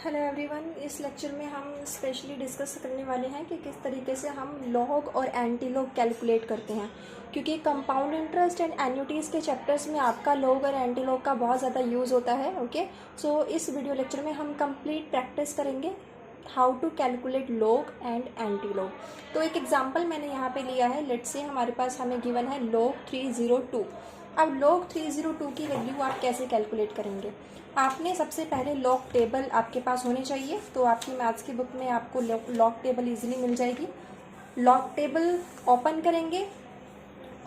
Hello everyone, इस lecture में हम स्पेशली डिस्कस करने वाले हैं कि किस तरीके से हम लॉग और एंटी लॉग कैलकुलेट करते हैं, क्योंकि कंपाउंड इंटरेस्ट एंड एन्युटीज़ के चैप्टर्स में आपका लॉग और एंटी लॉग का बहुत ज़्यादा यूज़ होता है। ओके, सो इस वीडियो लेक्चर में हम कंप्लीट प्रैक्टिस करेंगे how to calculate log and anti log. तो एक एग्जांपल मैंने यहाँ पे लिया है। लेट्स से हमारे पास हमें गिवन है log 302। अब log 302 की वैल्यू आप कैसे कैलकुलेट करेंगे? आपने सबसे पहले लॉग टेबल आपके पास होनी चाहिए, तो आपकी मैथ्स की बुक में आपको लॉग टेबल इजीली मिल जाएगी। लॉग टेबल ओपन करेंगे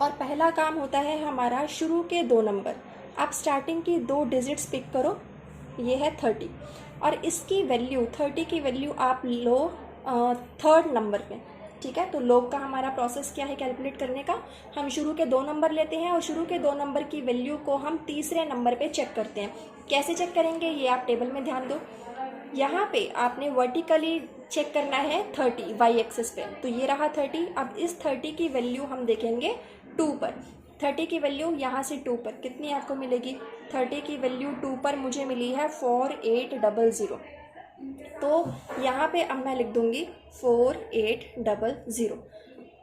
और पहला काम होता है हमारा शुरू के 2 नंबर। आप स्टार्टिंग की 2 डिजिट्स पिक करो, ये है 30 और इसकी वैल्यू 30 की वैल्यू आप लो थर्ड नंबर पे। ठीक है, तो लॉग का हमारा प्रोसेस क्या है कैलकुलेट करने का? हम शुरू के 2 नंबर लेते हैं और शुरू के 2 नंबर की वैल्यू को हम तीसरे नंबर पे चेक करते हैं। कैसे चेक करेंगे ये आप टेबल में ध्यान दो। यहाँ पे आपने वर्टिकली चेक करना है 30 वाई एक्सिस पे, तो ये रहा 30। अब इस 30 की वैल्यू हम देखेंगे 2 पर। 30 की वैल्यू यहाँ से 2 पर कितनी आपको मिलेगी? 30 की वैल्यू 2 पर मुझे मिली है 4800। तो यहाँ पे अब मैं लिख दूंगी 4800।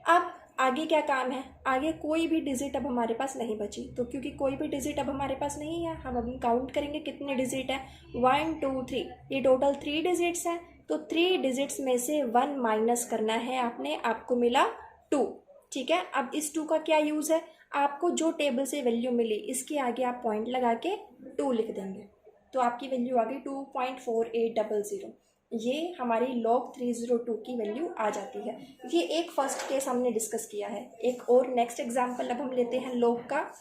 अब आगे क्या काम है? आगे कोई भी डिजिट अब हमारे पास नहीं बची, तो क्योंकि कोई भी डिजिट अब हमारे पास नहीं है, हम अभी काउंट करेंगे कितने डिजिट है। 1 2 3, ये टोटल 3 डिजिट्स हैं। तो 3 डिजिट्स में से 1 माइनस करना है आपने, आपको मिला 2। ठीक है, अब इस 2 का क्या यूज़ है? आपको जो टेबल से वैल्यू मिली इसके आगे आप पॉइंट लगा के 2 लिख देंगे, तो आपकी वैल्यू आ गई 2.4800। ये हमारी log 302 की वैल्यू आ जाती है। ये एक फर्स्ट केस हमने डिस्कस किया है। एक और नेक्स्ट एग्जांपल अब हम लेते हैं log का।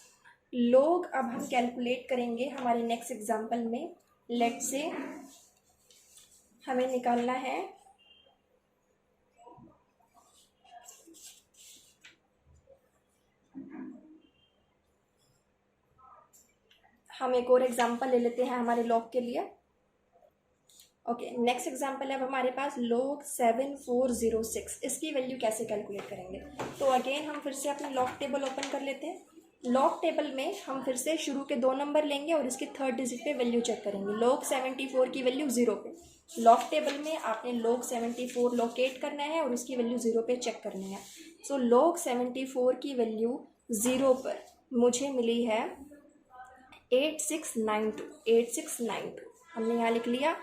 log अब हम कैलकुलेट करेंगे हमारे नेक्स्ट एग्जांपल में। लेट्स से हमें निकालना है हम एक और एग्जांपल ले लेते हैं हमारे log के लिए। ओके, नेक्स्ट एग्जांपल है अब हमारे पास log 7406। इसकी वैल्यू कैसे कैलकुलेट करेंगे? तो अगेन हम फिर से अपनी लॉग टेबल ओपन कर लेते हैं। लॉग टेबल में हम फिर से शुरू के 2 नंबर लेंगे और इसके थर्ड डिजिट पे वैल्यू चेक करेंगे। log 74 की वैल्यू 0 पे। लॉग टेबल में आपने log 74 लोकेट करना है और उसकी वैल्यू 0 पे चेक करनी है। सो log 74 की वैल्यू 0 पर मुझे मिली है 8692। 8692 हमने यहाँ लिख लिया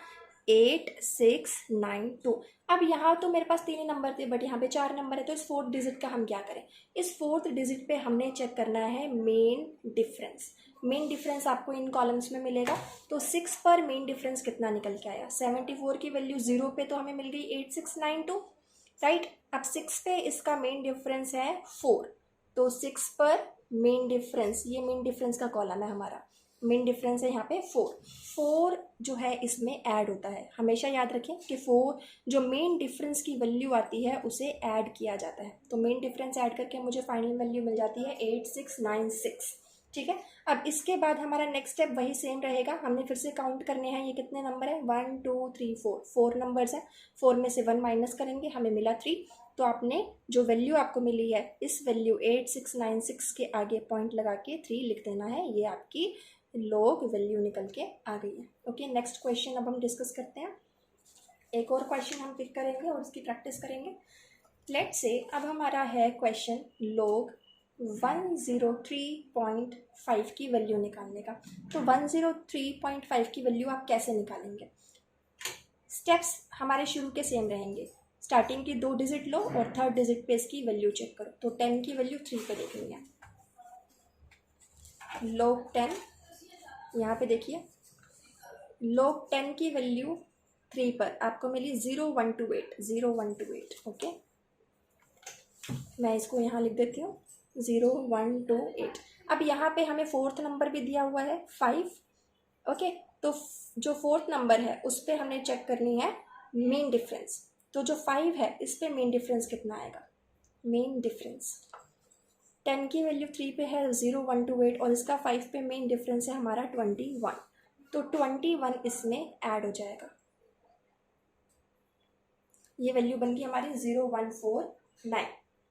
8692। अब यहाँ तो मेरे पास 3 ही नंबर थे, बट यहाँ पे 4 नंबर है, तो इस 4th डिजिट का हम क्या करें? इस 4th डिजिट पे हमने चेक करना है मेन डिफरेंस। मेन डिफरेंस आपको इन कॉलम्स में मिलेगा। तो 6 पर मेन डिफरेंस कितना निकल के आया? 74 की वैल्यू 0 पे तो हमें मिल गई 8692, राइट। अब 6 पे इसका मेन डिफरेंस है 4, तो 6 पर मेन डिफरेंस, ये मेन डिफरेंस का कॉलम है हमारा। मेन डिफरेंस है यहाँ पे 4 जो है इसमें ऐड होता है। हमेशा याद रखें कि 4 जो मेन डिफरेंस की वैल्यू आती है उसे ऐड किया जाता है। तो मेन डिफरेंस ऐड करके मुझे फाइनल वैल्यू मिल जाती है 8696। ठीक है, अब इसके बाद हमारा नेक्स्ट स्टेप वही सेम रहेगा। हमने फिर से काउंट करने हैं ये कितने नंबर है, 1 2 3 4, 4 नंबर्स है। 4 में से 1 माइनस करेंगे, हमें मिला 3। तो आपने जो वैल्यू आपको मिली है इस वैल्यू 8696 के आगे पॉइंट लगा के 3 लिख देना है। ये आपकी log वैल्यू निकल के आ गई है। ओके, नेक्स्ट क्वेश्चन अब हम डिस्कस करते हैं। एक और क्वेश्चन हम पिक करेंगे और उसकी प्रैक्टिस करेंगे। लेट्स से अब हमारा है क्वेश्चन log 103.5 की वैल्यू निकालने का। तो 103.5 की वैल्यू आप कैसे निकालेंगे? स्टेप्स हमारे शुरू के सेम रहेंगे। स्टार्टिंग की 2 डिजिट लो और थर्ड डिजिट पे इसकी वैल्यू चेक करो। तो 10 की वैल्यू 3 पे देखनी है। log 10 यहाँ पे देखिए, log 10 की वैल्यू 3 पर आपको मिली 0128। 0128 ओके, मैं इसको यहाँ लिख देती हूँ 0128। अब यहाँ पे हमें 4th नंबर भी दिया हुआ है 5। ओके, तो जो 4th नंबर है उस पर हमने चेक करनी है मेन डिफरेंस। तो जो 5 है इस पे मेन डिफरेंस कितना आएगा? मेन डिफरेंस 10 की वैल्यू 3 पे है 0128 और इसका 5 पे मेन डिफरेंस है हमारा 21। तो 21 इसमें ऐड हो जाएगा। ये वैल्यू बन गई हमारी 0149।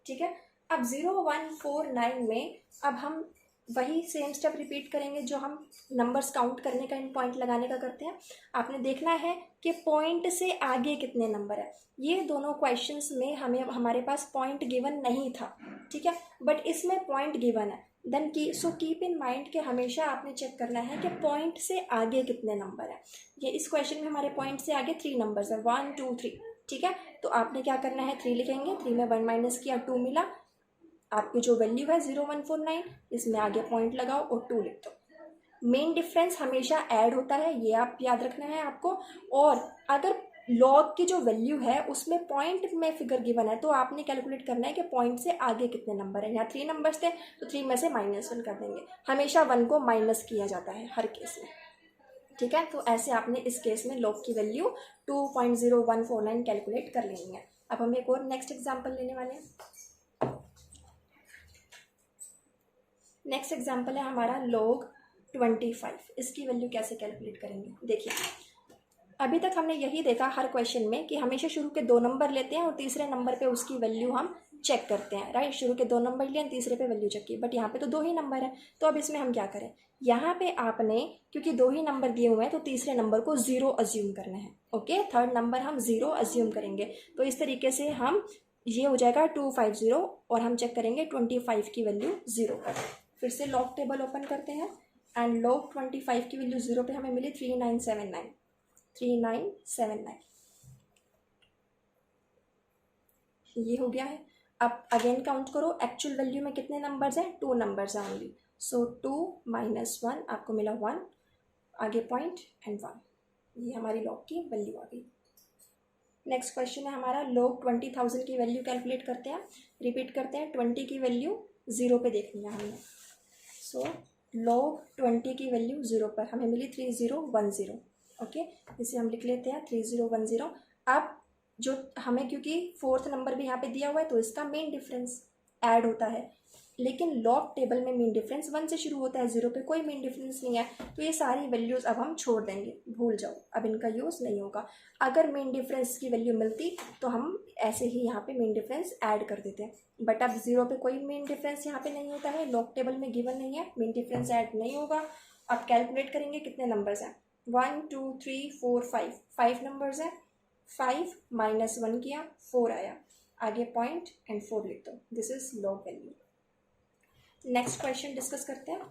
ठीक है, अब 0149 में अब हम वही सेम स्टेप रिपीट करेंगे जो हम नंबर्स काउंट करने का, इन पॉइंट लगाने का करते हैं। आपने देखना है कि पॉइंट से आगे कितने नंबर है। ये दोनों क्वेश्चंस में हमारे पास पॉइंट गिवन नहीं था, ठीक है, बट इसमें पॉइंट गिवन है। देन कीप इन माइंड कि हमेशा आपने चेक करना है कि पॉइंट से आगे कितने नंबर है। ये इस क्वेश्चन में हमारे पॉइंट से आगे 3 नंबर्स है, 1 2 3, ठीक है। तो आपने क्या करना है, 3 लिखेंगे, 3 में 1 माइनस किया, 2 मिला। आपकी जो वैल्यू है 0149, इसमें आगे पॉइंट लगाओ और 2 लिख दो। मेन डिफरेंस हमेशा ऐड होता है, ये आप याद रखना है आपको। और अगर लॉग की जो वैल्यू है उसमें पॉइंट में फिगर गिवन है तो आपने कैलकुलेट करना है कि पॉइंट से आगे कितने नंबर है। यहाँ 3 नंबर्स थे तो 3 में से -1 कर देंगे। हमेशा 1 को माइनस किया जाता है हर केस में, ठीक है। तो ऐसे आपने इस केस में लॉग की वैल्यू 2.0149 कैलकुलेट कर लेनी है। अब हम एक और नेक्स्ट एग्जाम्पल लेने वाले हैं। नेक्स्ट एग्जाम्पल है हमारा log 25। इसकी वैल्यू कैसे कैलकुलेट करेंगे, देखिए अभी तक हमने यही देखा हर क्वेश्चन में कि हमेशा शुरू के 2 नंबर लेते हैं और तीसरे नंबर पे उसकी वैल्यू हम चेक करते हैं, राइट। शुरू के 2 नंबर लिए, तीसरे पे वैल्यू चेक की, बट यहाँ पे तो 2 ही नंबर है। तो अब इसमें हम क्या करें, यहाँ पे आपने क्योंकि 2 ही नंबर दिए हुए हैं तो तीसरे नंबर को 0 अज्यूम करना है, ओके। थर्ड नंबर हम 0 अज्यूम करेंगे। तो इस तरीके से हम, ये हो जाएगा 250 और हम चेक करेंगे 25 की वैल्यू 0 पर। फिर से लॉग टेबल ओपन करते हैं एंड log 25 की वैल्यू 0 पे हमें मिली 3979। ये हो गया है। अब अगेन काउंट करो, एक्चुअल वैल्यू में कितने नंबर्स हैं, 2 नंबर्स हैं ओनली। सो 2 - 1 आपको मिला 1, आगे पॉइंट एंड 1। ये हमारी लॉग की वैल्यू आ गई। नेक्स्ट क्वेश्चन है हमारा log 20,000 की वैल्यू कैलकुलेट करते हैं। रिपीट करते हैं, 20 की वैल्यू 0 पे देखनी है हमने। सो log 20 की वैल्यू 0 पर हमें मिली 3010, ओके। इसे हम लिख लेते हैं 3010। अब जो हमें, क्योंकि 4th नंबर भी यहाँ पे दिया हुआ है तो इसका मेन डिफरेंस ऐड होता है, लेकिन लॉग टेबल में मेन डिफरेंस 1 से शुरू होता है, 0 पे कोई मेन डिफरेंस नहीं है। तो ये सारी वैल्यूज़ अब हम छोड़ देंगे, भूल जाओ, अब इनका यूज़ नहीं होगा। अगर मेन डिफरेंस की वैल्यू मिलती तो हम ऐसे ही यहाँ पे मेन डिफरेंस ऐड कर देते हैं, बट अब 0 पे कोई मेन डिफरेंस यहाँ पे नहीं होता है, लॉग टेबल में गिवन नहीं है, मेन डिफरेंस ऐड नहीं होगा। अब कैलकुलेट करेंगे कितने नंबर्स हैं, 1 2 3 4 5 नंबर्स हैं। 5 - 1 किया, 4 आया, आगे पॉइंट एंड 4 लिख दो। This is log value. Next question discuss करते हैं।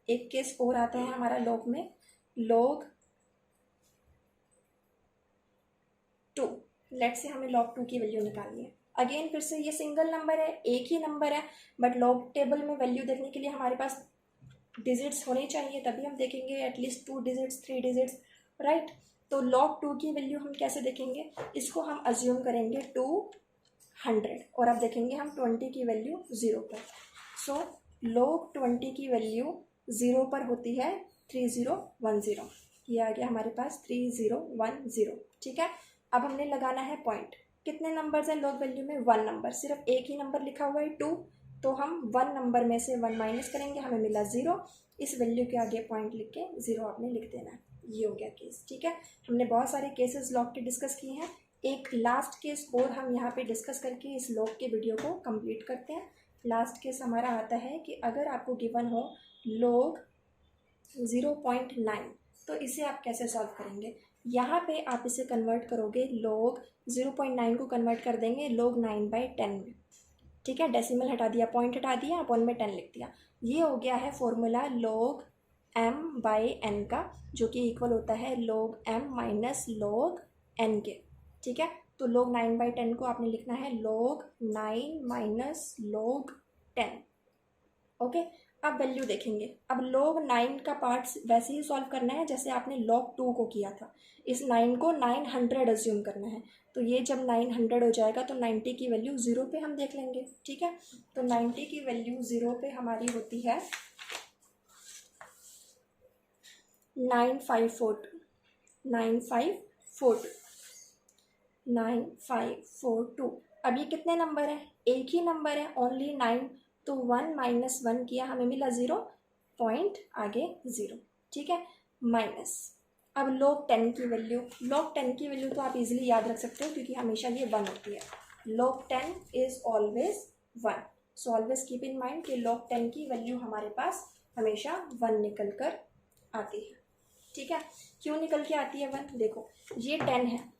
एक केस और आता है हमारा लॉग में, log 2। लेट से हमें log 2 की वैल्यू निकालनी है। अगेन फिर से ये सिंगल नंबर है, एक ही नंबर है, बट लॉग टेबल में वैल्यू देखने के लिए हमारे पास डिजिट्स होने चाहिए, तभी हम देखेंगे एटलीस्ट 2 डिजिट्स 3 डिजिट्स, राइट। तो log 2 की वैल्यू हम कैसे देखेंगे, इसको हम अज्यूम करेंगे 200 और अब देखेंगे हम 20 की वैल्यू 0 पर। सो log 20 की वैल्यू 0 पर होती है 3010। ये आ गया हमारे पास 3010, ठीक है। अब हमने लगाना है पॉइंट। कितने नंबर्स हैं लॉग वैल्यू में, 1 नंबर, सिर्फ एक ही नंबर लिखा हुआ है 2, तो हम 1 नंबर में से 1 माइनस करेंगे, हमें मिला 0। इस वैल्यू के आगे पॉइंट लिख के 0 आपने लिख देना है। ये हो गया केस, ठीक है। हमने बहुत सारे केसेस लॉग के डिस्कस किए हैं, एक लास्ट केस और हम यहाँ पे डिस्कस करके इस लॉग के वीडियो को कंप्लीट करते हैं। लास्ट केस हमारा आता है कि अगर आपको गिवन हो log 0.9 तो इसे आप कैसे सॉल्व करेंगे। यहाँ पे आप इसे कन्वर्ट करोगे, log 0.9 को कन्वर्ट कर देंगे log 9/10 में, ठीक है। डेसिमल हटा दिया, पॉइंट हटा दिया, अपॉन में 10 लिख दिया। ये हो गया है फॉर्मूला log m/n का, जो कि इक्वल होता है log m - log n के, ठीक है। तो log 9/10 को आपने लिखना है log 9 - log 10, ओके। अब वैल्यू देखेंगे, अब log 9 का पार्ट वैसे ही सॉल्व करना है जैसे आपने log 2 को किया था। इस 9 को 900 अज्यूम करना है, तो ये जब 900 हो जाएगा तो 90 की वैल्यू 0 पे हम देख लेंगे, ठीक है। तो 90 की वैल्यू 0 पे हमारी होती है 9542। अब ये कितने नंबर है, एक ही नंबर है, ओनली 9, तो 1 - 1 किया, हमें मिला 0, पॉइंट आगे 0, ठीक है, माइनस। अब log 10 की वैल्यू, log 10 की वैल्यू तो आप इजीली याद रख सकते हो क्योंकि हमेशा ये 1 होती है। log 10 is always 1, so always keep in mind कि log 10 की वैल्यू हमारे पास हमेशा 1 निकल कर आती है। ठीक है, क्यों निकल के आती है 1? देखो ये 10 है,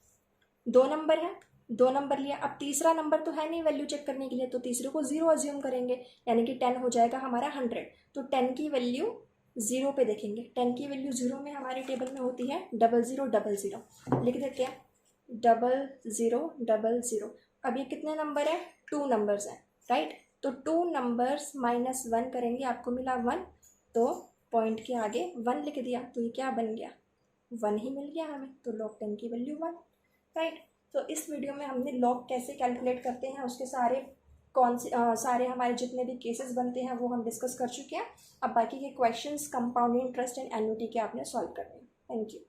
2 नंबर है, 2 नंबर लिया, अब तीसरा नंबर तो है नहीं वैल्यू चेक करने के लिए, तो तीसरे को 0 अज्यूम करेंगे, यानी कि 10 हो जाएगा हमारा 100। तो 10 की वैल्यू 0 पे देखेंगे, 10 की वैल्यू 0 में हमारे टेबल में होती है 0000, लिख देते हैं 0000। अब ये कितने नंबर है? 2 नंबर्स हैं, राइट। तो 2 नंबर्स माइनस 1 करेंगे, आपको मिला 1, तो पॉइंट के आगे 1 लिख दिया, तो ये क्या बन गया? 1 ही मिल गया हमें, तो log 10 की वैल्यू 1, राइट। तो इस वीडियो में हमने लॉग कैसे कैलकुलेट करते हैं उसके सारे हमारे जितने भी केसेस बनते हैं वो हम डिस्कस कर चुके हैं। अब बाकी के questions compound interest and annuity के आपने सॉल्व करने हैं। Thank you.